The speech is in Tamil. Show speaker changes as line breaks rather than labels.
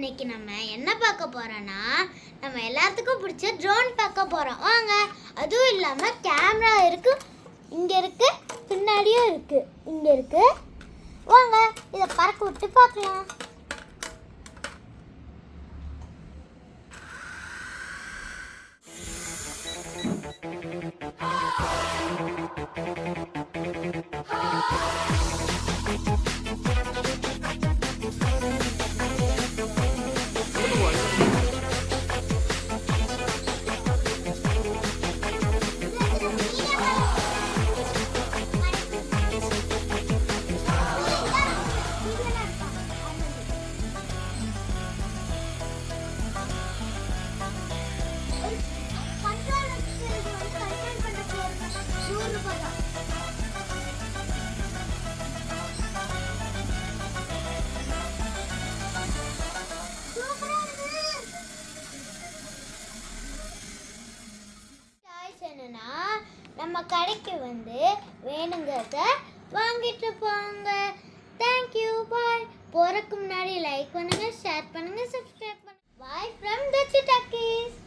இன்னைக்கு நம்ம என்ன பார்க்க போறோம்னா நம்ம எல்லாத்துக்கும் பிடிச்ச ட்ரோன் பார்க்க போறோம் வாங்க. அதுவும் இல்லாம கேமரா இருக்கு, இங்க இருக்கு, பின்னாடியும் இருக்கு, இங்க இருக்கு. வாங்க இதை பறக்க விட்டு பார்க்கலாம். என்னன்னா நம்ம கடைக்கு வந்து வேணுங்கிறத வாங்கிட்டு போங்க. Thank you, bye. போறதுக்கு முன்னாடி லைக் பண்ணுங்க, ஷேர் பண்ணுங்க, சப்ஸ்கிரைப் பண்ணுங்க. பாய் ஃப்ரம் டச்சி டக்கீஸ்.